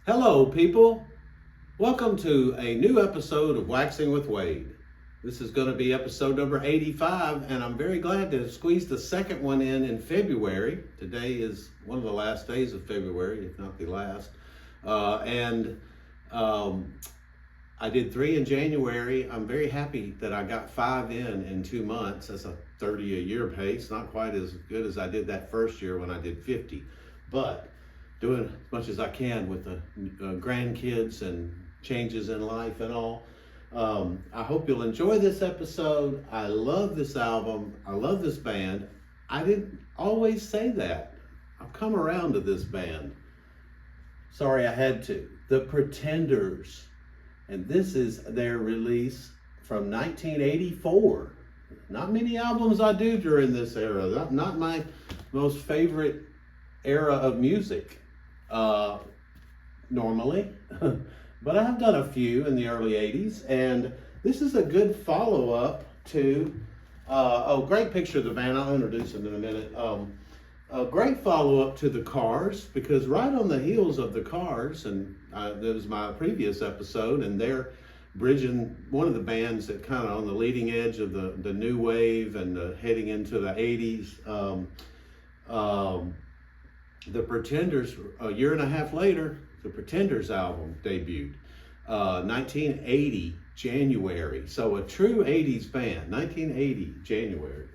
Hello, people. Welcome to a new episode of Waxing with Wade. This is going to be episode number 85, and I'm very glad to squeeze the second one in February. Today is one of the last days of February, if not the last. And I did 3 in January. I'm very happy that I got 5 in 2 months. That's a 30 a year pace. Not quite as good as I did that first year when I did 50, but doing as much as I can with the grandkids and changes in life and all. I hope you'll enjoy this episode. I love this album. I love this band. I didn't always say that. I've come around to this band. Sorry, I had to. The Pretenders. And this is their release from 1984. Not many albums I do during this era. Not my most favorite era of music normally. But I've done a few in the early 80s. And this is a good follow-up to, great picture of the band. I'll introduce them in a minute. A great follow-up to the Cars, because right on the heels of the Cars, and that was my previous episode, and they're bridging one of the bands that kind of on the leading edge of the new wave and heading into the 80s. The Pretenders, a year and a half later, the Pretenders album debuted. 1980 January, so a true 80s band. 1980 January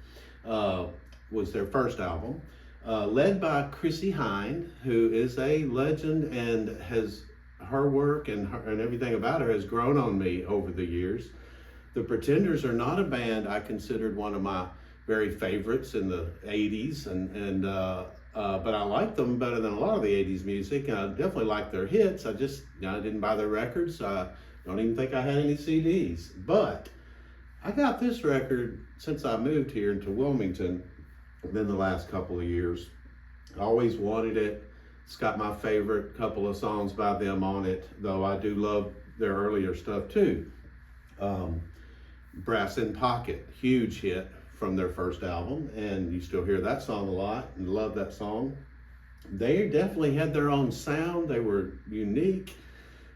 was their first album. Led by Chrissie Hynde, who is a legend, and has her work and everything about her has grown on me over the years. The Pretenders are not a band I considered one of my very favorites in the 80s, but I like them better than a lot of the 80s music, and I definitely like their hits. I didn't buy their records. I don't even think I had any CDs. But I got this record since I moved here into Wilmington. Been the last couple of years. I always wanted it. It's got my favorite couple of songs by them on it, though I do love their earlier stuff too. Brass in Pocket, huge hit from their first album, and you still hear that song a lot and love that song. They definitely had their own sound. They were unique.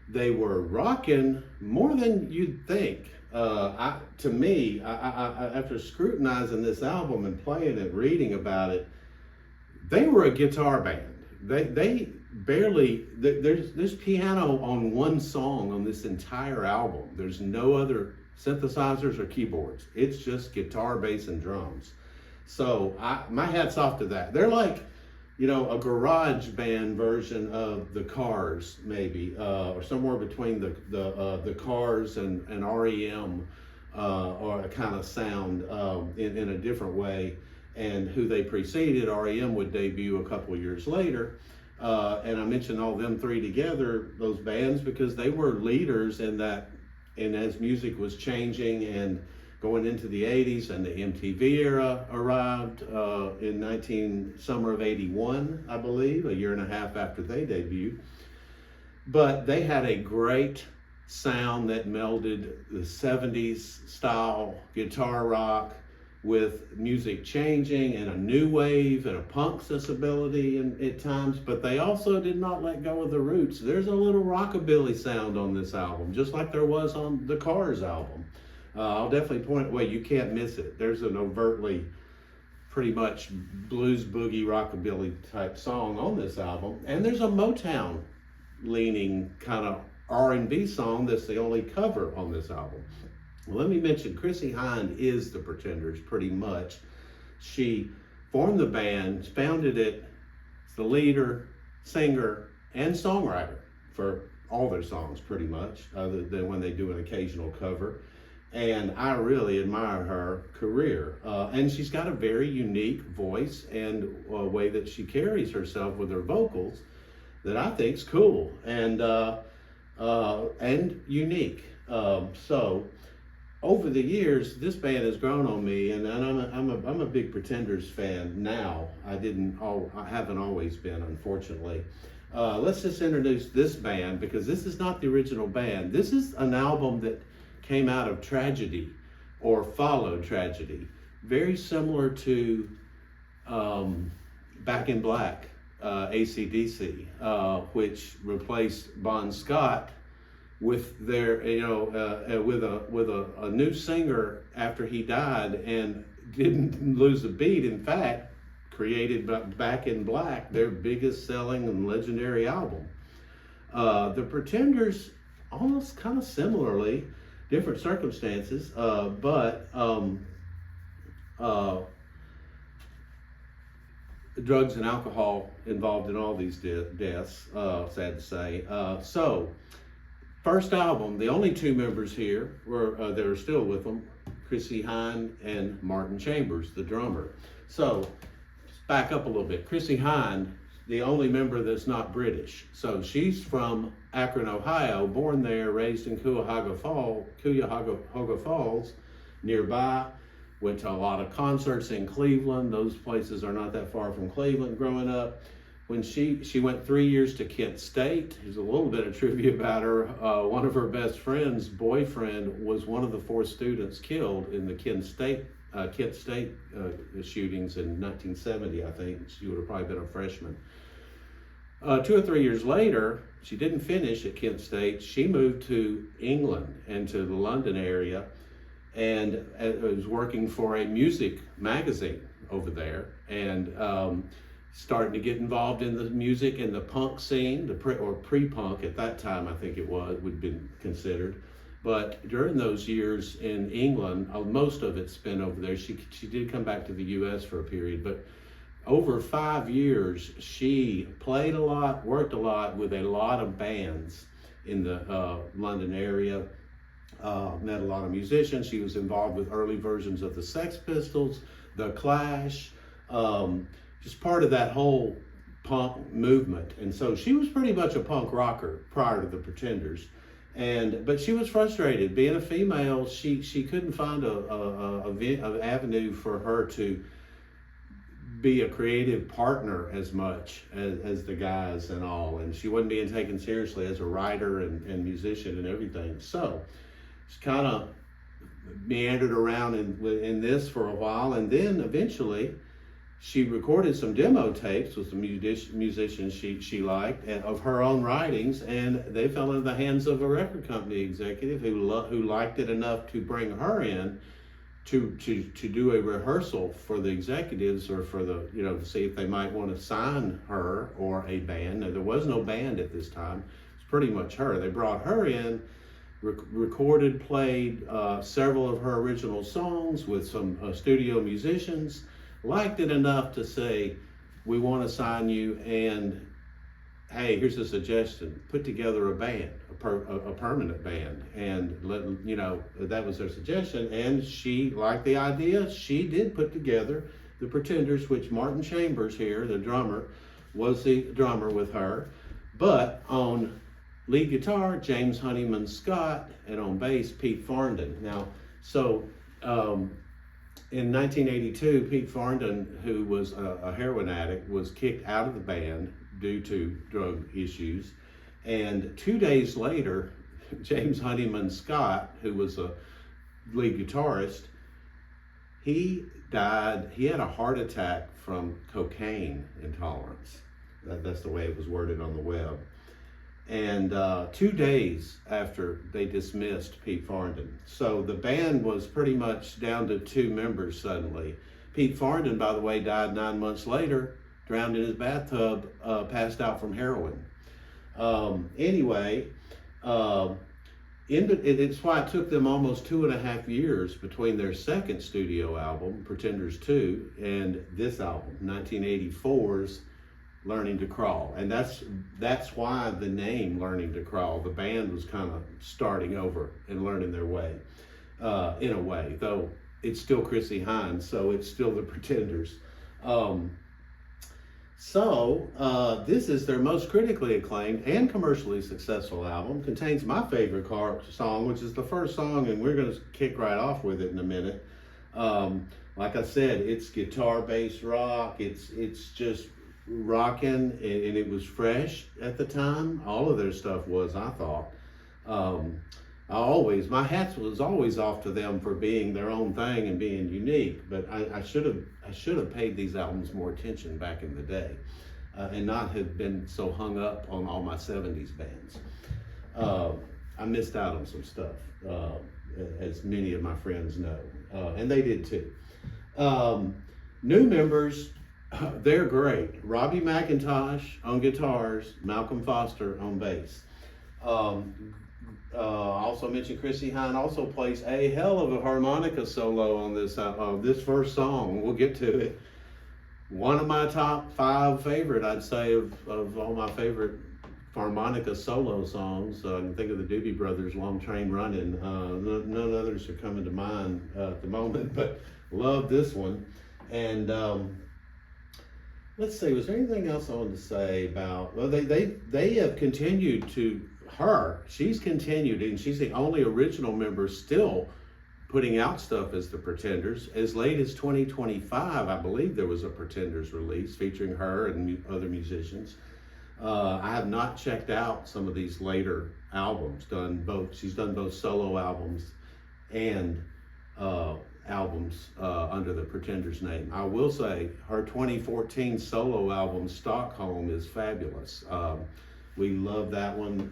They were rocking more than you'd think. To me, after scrutinizing this album and playing it, reading about it, they were a guitar band. They barely, there's piano on one song on this entire album. There's no other synthesizers or keyboards. It's just guitar, bass, and drums. So my hat's off to that. They're like, a garage band version of the Cars, maybe, or somewhere between the Cars and REM, or a kind of sound in a different way. And who they preceded, REM would debut a couple of years later. And I mentioned all them three together, those bands, because they were leaders in that, and as music was changing and going into the 80s, and the MTV era arrived in summer of 81, I believe, a year and a half after they debuted. But they had a great sound that melded the 70s style guitar rock with music changing and a new wave and a punk sensibility at times, but they also did not let go of the roots. There's a little rockabilly sound on this album, just like there was on the Cars album. I'll definitely point away, you can't miss it. There's an overtly pretty much blues boogie rockabilly type song on this album, and there's a Motown leaning kind of R&B song that's the only cover on this album. Well, let me mention Chrissie Hynde is the Pretenders pretty much. She formed the band, founded it, is the leader, singer, and songwriter for all their songs pretty much, other than when they do an occasional cover. And I really admire her career. And she's got a very unique voice and a way that she carries herself with her vocals that I think's cool and unique. So over the years, this band has grown on me, and I'm a big Pretenders fan now. I haven't always been, unfortunately. Let's just introduce this band, because this is not the original band. This is an album that came out of tragedy or followed tragedy, very similar to Back in Black, AC/DC, which replaced Bon Scott with their, with a new singer after he died, and didn't lose a beat. In fact, created Back in Black, their biggest selling and legendary album. The Pretenders, almost kind of similarly, different circumstances, but drugs and alcohol involved in all these deaths, sad to say. So, first album, the only two members here were that are still with them, Chrissie Hynde and Martin Chambers, the drummer. So, let's back up a little bit. Chrissie Hynde, the only member that's not British. So she's from Akron, Ohio, born there, raised in Cuyahoga Falls, nearby. Went to a lot of concerts in Cleveland. Those places are not that far from Cleveland growing up. When she went 3 years to Kent State. There's a little bit of trivia about her. One of her best friend's boyfriend was one of the 4 students killed in the Kent State shootings in 1970, I think. She would have probably been a freshman. 2 or 3 years later, she didn't finish at Kent State. She moved to England and to the London area, and was working for a music magazine over there, and starting to get involved in the music and the punk scene, or pre-punk at that time, I think it would be considered. But during those years in England, most of it's been over there. She did come back to the U.S. for a period, but over 5 years, she played a lot, worked a lot with a lot of bands in the London area, met a lot of musicians. She was involved with early versions of the Sex Pistols, the Clash, just part of that whole punk movement. And so she was pretty much a punk rocker prior to the Pretenders. But she was frustrated. Being a female, she couldn't find an avenue for her to be a creative partner as much as the guys and all. And she wasn't being taken seriously as a writer and musician and everything. So she kind of meandered around in this for a while. And then eventually she recorded some demo tapes with some musicians she liked, and of her own writings, and they fell into the hands of a record company executive who liked it enough to bring her in to do a rehearsal for the executives, or for the, to see if they might want to sign her or a band. Now, there was no band at this time. It's pretty much her. They brought her in, recorded, played several of her original songs with some studio musicians, liked it enough to say, we want to sign you, and hey, here's a suggestion: put together a band, a permanent band. And that was their suggestion, and she liked the idea. She did put together the Pretenders, which Martin Chambers here, the drummer, was the drummer with her, but on lead guitar, James Honeyman Scott, and on bass, Pete Farndon. Now, so in 1982, Pete Farndon, who was a heroin addict, was kicked out of the band due to drug issues. And 2 days later, James Honeyman Scott, who was a lead guitarist, he died. He had a heart attack from cocaine intolerance. That's the way it was worded on the web. And 2 days after they dismissed Pete Farndon. So the band was pretty much down to 2 members suddenly. Pete Farndon, by the way, died 9 months later, drowned in his bathtub, passed out from heroin. It's why it took them almost 2.5 years between their second studio album, Pretenders 2, and this album, 1984's Learning to Crawl. And that's why the name Learning to Crawl. The band was kind of starting over and learning their way, in a way, though it's still Chrissie Hynde, so it's still the Pretenders. This is their most critically acclaimed and commercially successful album. Contains my favorite song, which is the first song, and we're going to kick right off with it in a minute. Like I said, it's guitar based rock. It's just rocking, and it was fresh at the time. All of their stuff was, I thought. My hat was always off to them for being their own thing and being unique, but I should have paid these albums more attention back in the day. and not have been so hung up on all my 70s bands. I missed out on some stuff, as many of my friends know, and they did too. New members, they're great. Robbie McIntosh on guitars, Malcolm Foster on bass. Also mentioned Chrissie Hynde also plays a hell of a harmonica solo on this first song. We'll get to it. One of my top 5 favorite, I'd say, of all my favorite harmonica solo songs. I can think of the Doobie Brothers' Long Train Running. None others are coming to mind at the moment, but love this one. And let's see, was there anything else I wanted to say about, well, they have continued to, she's continued, and she's the only original member still putting out stuff as the Pretenders. As late as 2025, I believe there was a Pretenders release featuring her and other musicians. I have not checked out some of these later albums. She's done both solo albums and albums under the Pretenders name. I will say her 2014 solo album, Stockholm, is fabulous. We love that one,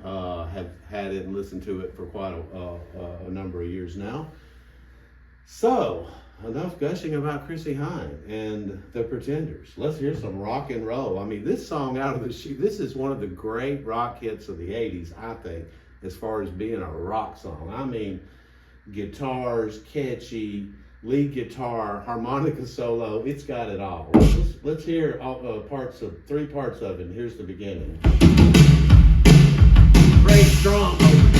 have had it and listened to it for quite a number of years now. So, enough gushing about Chrissie Hynde and the Pretenders. Let's hear some rock and roll. I mean, this song out of the chute, this is one of the great rock hits of the 80s, I think, as far as being a rock song. I mean, guitars, catchy, lead guitar, harmonica solo, it's got it all. Let's hear 3 parts of it. Here's the beginning. Great strong opening.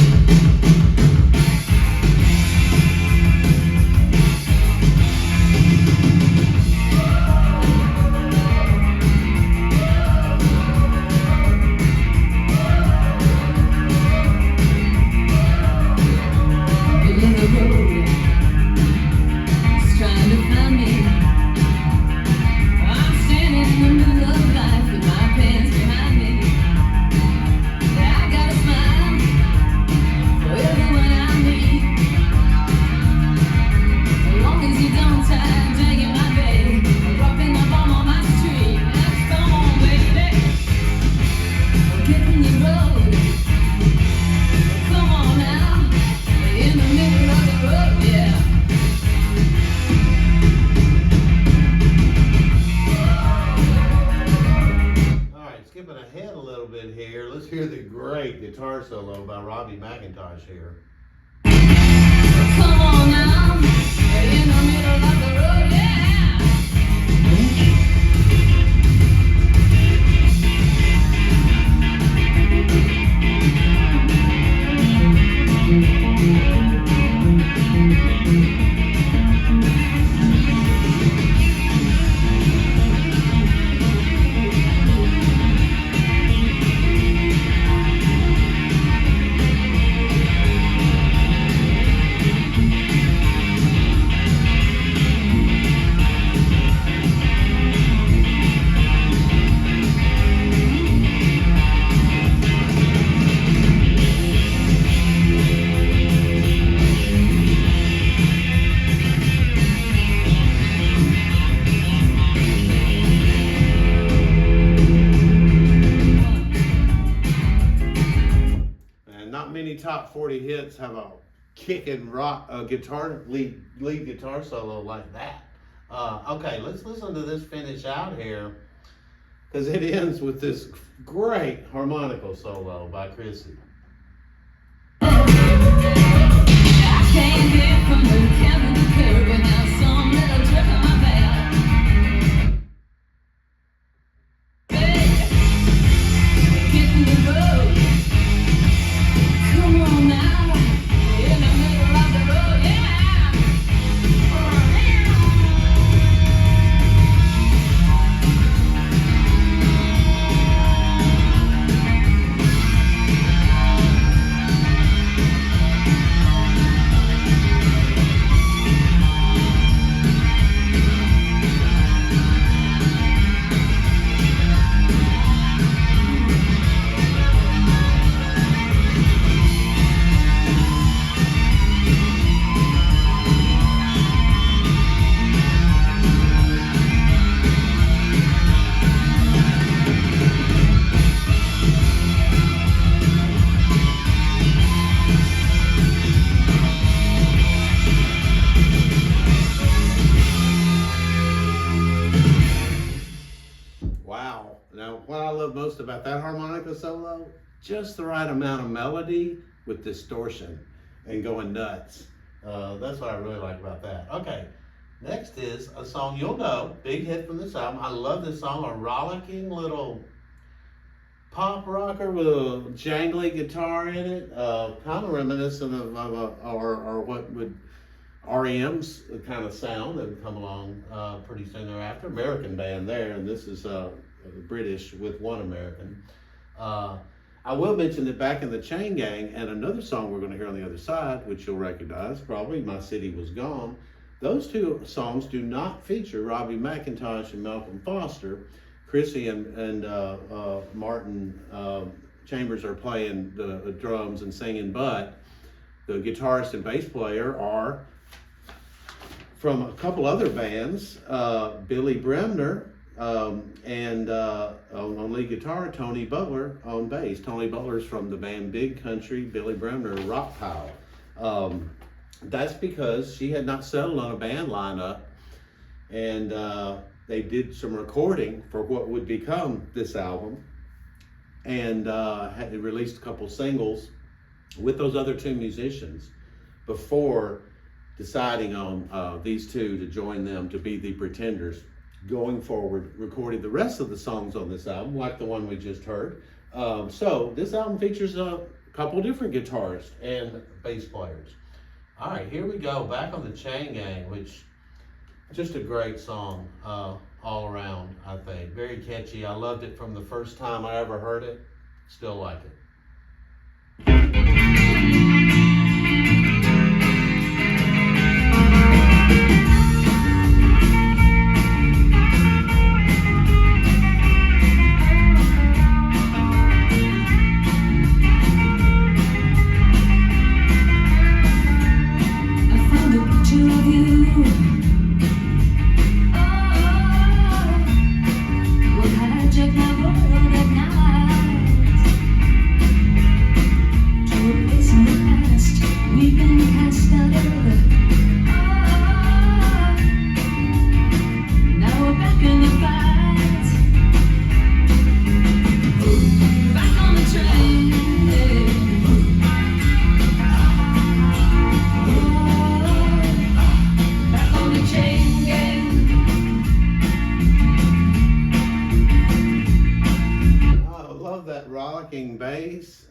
Hear the great guitar solo by Robbie McIntosh here. Come on now, in the middle of the road, yeah. Top 40 hits have a kicking rock guitar lead guitar solo like that. Okay, let's listen to this finish out here, because it ends with this great harmonica solo by Chrissie. I can't get from the cabin to the curb without some little trip on my back. most about that harmonica solo? Just the right amount of melody with distortion and going nuts. That's what I really like about that. Okay, next is a song you'll know, big hit from this album. I love this song, a rollicking little pop rocker with a jangly guitar in it, kind of reminiscent of or what would REM's kind of sound that would come along pretty soon thereafter. American band there, and this is British with one American. I will mention that Back in the Chain Gang and another song we're going to hear on the other side, which you'll recognize, probably My City Was Gone. Those two songs do not feature Robbie McIntosh and Malcolm Foster. Chrissy and Martin Chambers are playing the drums and singing, but the guitarist and bass player are from a couple other bands, Billy Bremner, and on lead guitar, Tony Butler on bass. Tony Butler's from the band Big Country, Billy Bremner, Rock Pile. That's because she had not settled on a band lineup, and they did some recording for what would become this album, and had released a couple singles with those other two musicians before deciding on these two to join them to be the Pretenders. Going forward, recorded the rest of the songs on this album, like the one we just heard. So this album features a couple different guitarists and bass players. All right, here we go, Back on the Chain Gang, which just a great song all around, I think. Very catchy. I loved it from the first time I ever heard it. Still like it. Bass,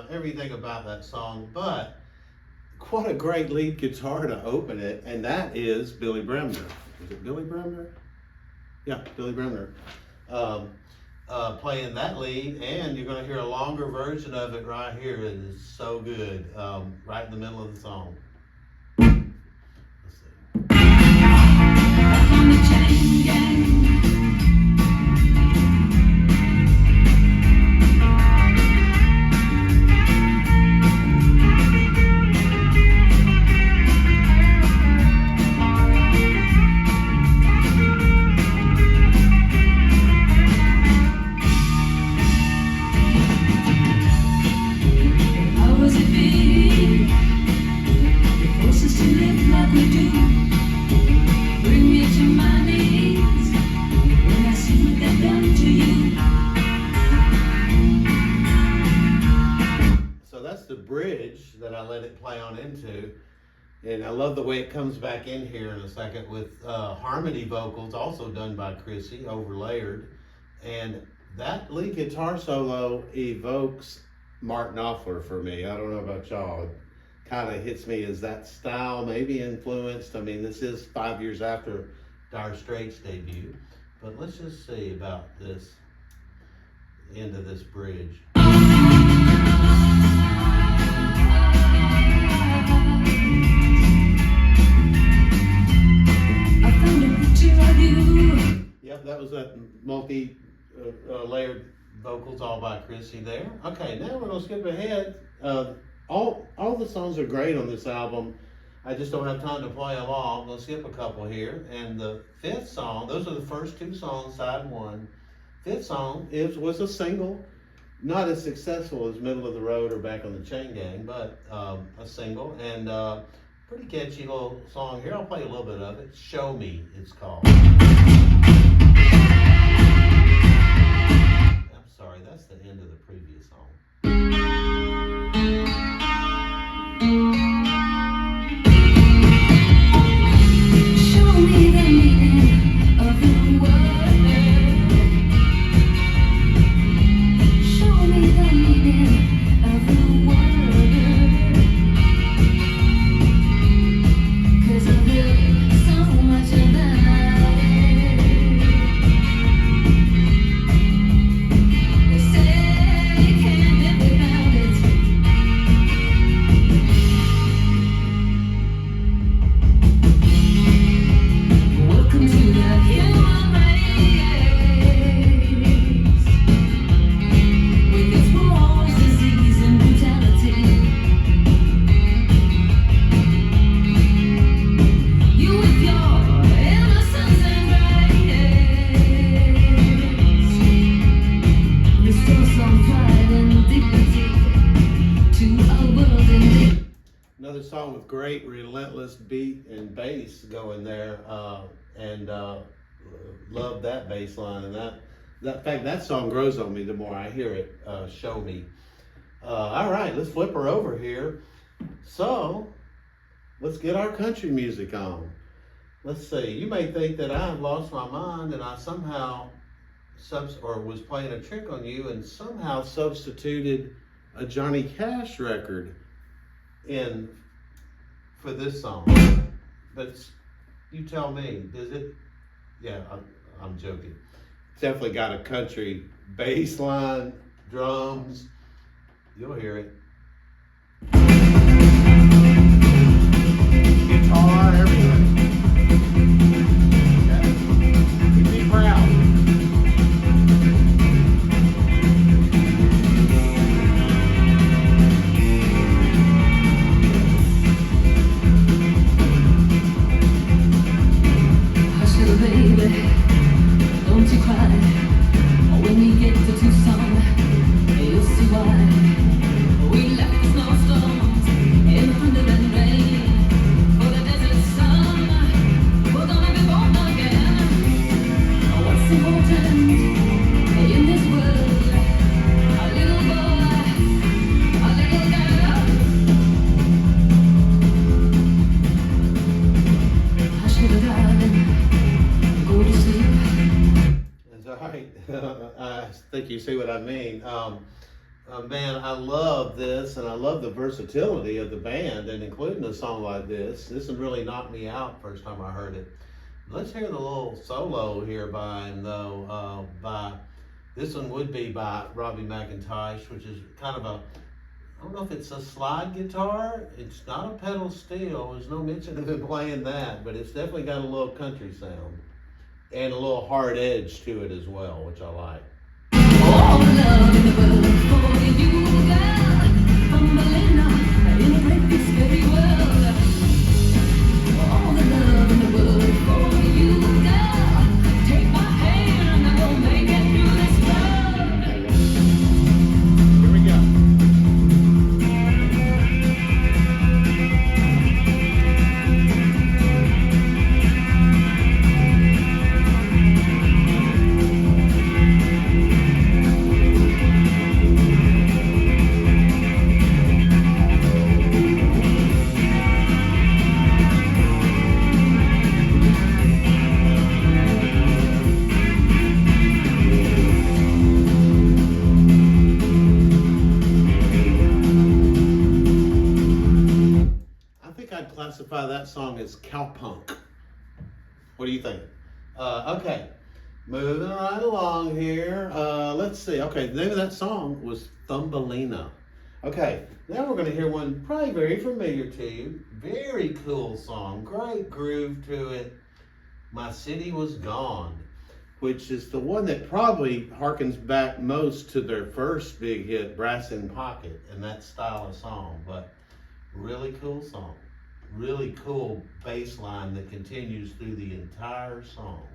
everything about that song, but what a great lead guitar to open it, and that is Billy Bremner. Is it Billy Bremner? Yeah, Billy Bremner. Playing that lead, and you're going to hear a longer version of it right here. It is so good, right in the middle of the song. Let's see. Back on the chain gang. Bridge that I let it play on into, and I love the way it comes back in here in a second with harmony vocals also done by Chrissy, overlayered, and that lead guitar solo evokes Mark Knopfler for me. I don't know about y'all, it kind of hits me as that style, maybe influenced. I mean, this is 5 years after Dire Straits' debut, but let's just see about this end of this bridge. Yep, that was that multi-layered vocals all by Chrissy there. Okay, now we're gonna skip ahead. All the songs are great on this album. I just don't have time to play them all. I'm gonna skip a couple here. And the fifth song, those are the first two songs, side one. Fifth song was a single, not as successful as Middle of the Road or Back on the Chain Gang, but a single, and pretty catchy little song here. I'll play a little bit of it. Show Me, it's called. sorry, that's the end of the previous song. Show me the meaning of the word. Show me the meaning of the word. 'Cause I've heard so much about it. They say you can't live without it. Welcome to the human race, with its wars, disease, and brutality. You with your innocence and grace, restore some pride and dignity to a world in need. Another song with great relentless beat and bass going there, and love that bass line. And that in fact, that song grows on me the more I hear it. Show me. All right, let's flip her over here. So let's get our country music on. Let's see. You may think that I've lost my mind and I somehow was playing a trick on you and somehow substituted a Johnny Cash record in for this song, but you tell me, does it? Yeah, I'm joking. It's definitely got a country bass line, drums. You'll hear it. Guitar, everything. Okay. Keep me proud. Hush, little baby, don't you cry. When we get to Tucson, you'll see why. We left the snowstorms in the thunder and rain for the desert sun. We're gonna be born again. What's important in this world? A little boy, a little girl. Hush, little darling, go to sleep. That's all right. I think you see what I mean. Man, I love this, and I love the versatility of the band, and including a song like this. This one really knocked me out first time I heard it. Let's hear the little solo here by him, though. This one would be by Robbie McIntosh, which is kind of I don't know if it's a slide guitar. It's not a pedal steel. There's no mention of him playing that, but it's definitely got a little country sound and a little hard edge to it as well, which I like. All the love in the world for you, girl, from Berlin in a great big scary world. All the love in the world for you, girl. Take my hand and we'll make it through this road. Here we go. I'd classify that song as cowpunk. What do you think? Okay, moving right along here. Let's see. Okay, the name of that song was Thumbelina. Okay, now we're going to hear one probably very familiar to you. Very cool song, great groove to it. My City Was Gone, which is the one that probably harkens back most to their first big hit, Brass in Pocket, and that style of song. But really cool song. Really cool bass line that continues through the entire song.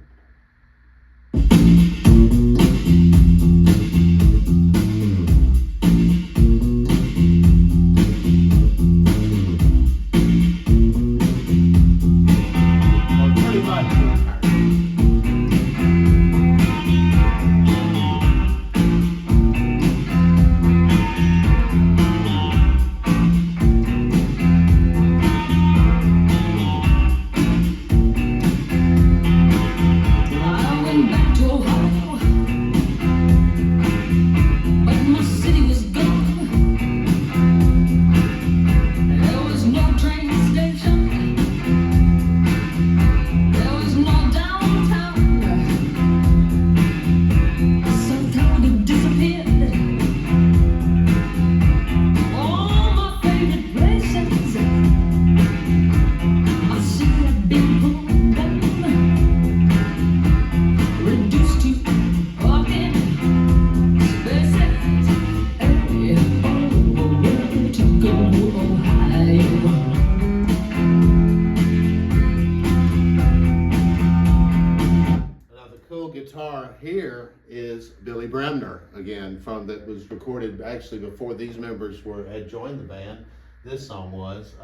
Bremner again, that was recorded actually before these members had joined the band. This song was.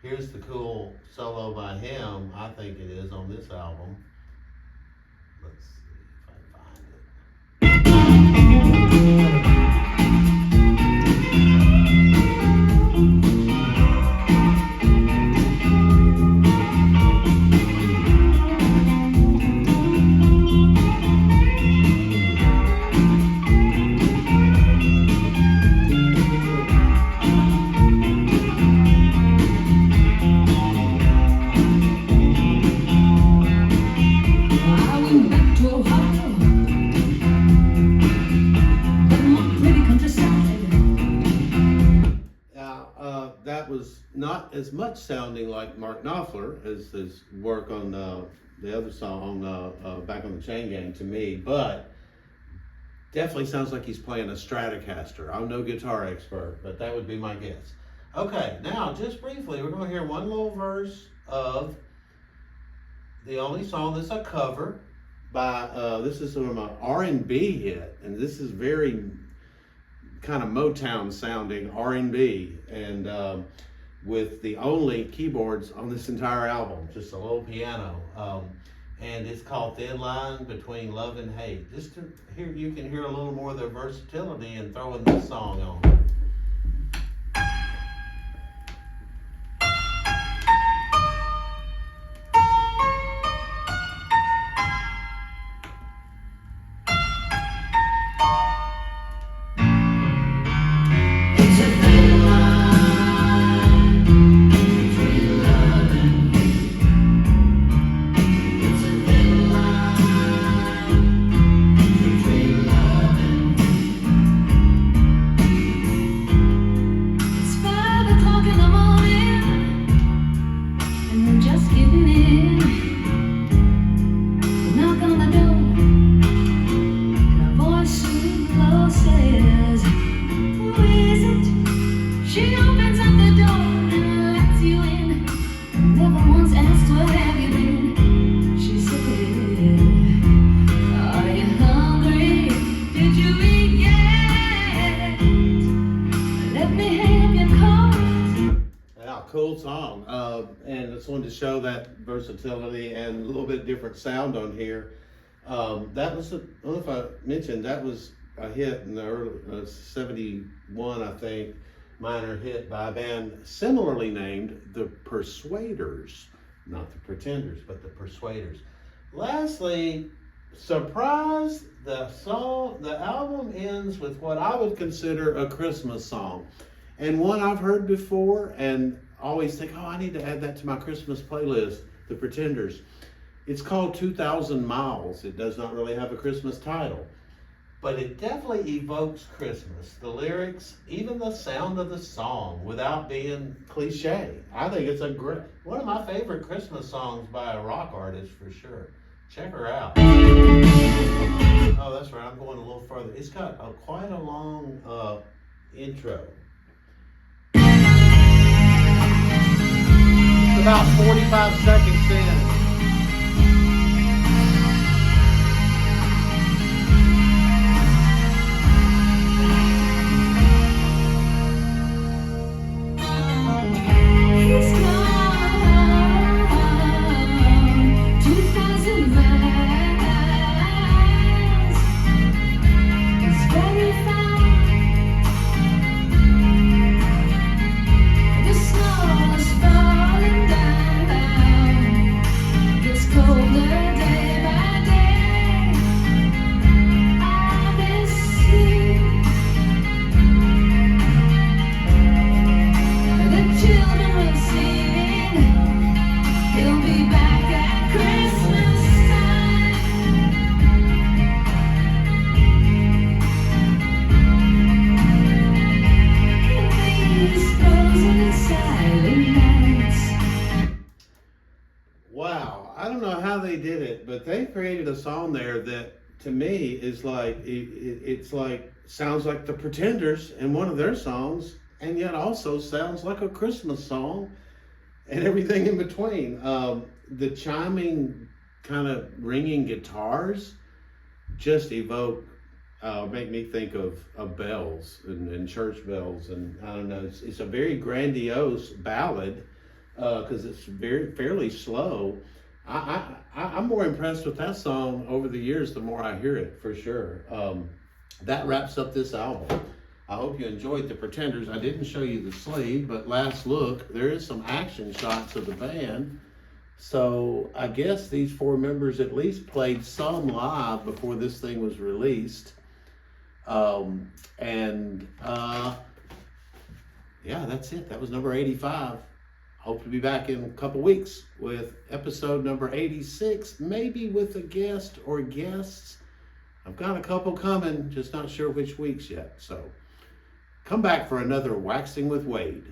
Here's the cool solo by him, I think it is, on this album. Let's see if I can find I went back to Ohio, but my pretty countryside. that was not as much sounding like Mark Knopfler as his work on the other song on Back on the Chain Gang to me, but definitely sounds like he's playing a Stratocaster. I'm no guitar expert, but that would be my guess. Okay, now just briefly, we're going to hear one little verse of the only song that's a cover by, this is sort of an R&B hit, and this is very kind of Motown sounding R&B, and with the only keyboards on this entire album, just a little piano, and it's called Thin Line Between Love and Hate. Just to hear, you can hear a little more of their versatility in throwing this song on. It's a thin line between love and hate. It's a thin line between love and hate. It's 5 o'clock in the morning, and we're just getting in. We knock on the door, and a voice sweet low says, "Who is it?" She opens up the door and lets you in. Never once asked, "Where have you been?" She said, "Are you hungry? Did you eat yet? Let me have your coat." Yeah, cool song. And I just wanted to show that versatility and a little bit different sound on here. That was, I don't know if I mentioned, that was a hit in the early 71, I think, minor hit by a band similarly named The Persuaders. Not the Pretenders, but the Persuaders. Lastly, surprise, the album ends with what I would consider a Christmas song. And one I've heard before and always think, oh, I need to add that to my Christmas playlist, The Pretenders. It's called 2,000 Miles. It does not really have a Christmas title, but it definitely evokes Christmas. The lyrics, even the sound of the song, without being cliche. I think it's one of my favorite Christmas songs by a rock artist for sure. Check her out. Oh, that's right, I'm going a little further. It's got quite a long intro. It's about 45 seconds in. He's gone 2,000 miles. It's very far. The snow is falling down. It's colder day by day. I miss you. The children will sing. He'll be back at Christmas time. In these frozen and silent nights. Wow, I don't know how they did it, but they created a song there that to me is like, it's like, sounds like the Pretenders in one of their songs, and yet also sounds like a Christmas song and everything in between. The chiming, kind of ringing guitars just evoke make me think of bells and church bells, and I don't know. It's a very grandiose ballad because it's fairly slow. I'm more impressed with that song over the years the more I hear it, for sure. That wraps up this album. I hope you enjoyed The Pretenders. I didn't show you the sleeve, but last look, there is some action shots of the band. So I guess these four members at least played some live before this thing was released. Yeah, that's it. That was number 85. Hope to be back in a couple weeks with episode number 86, maybe with a guest or guests. I've got a couple coming, just not sure which weeks yet. So come back for another Waxing with Wade.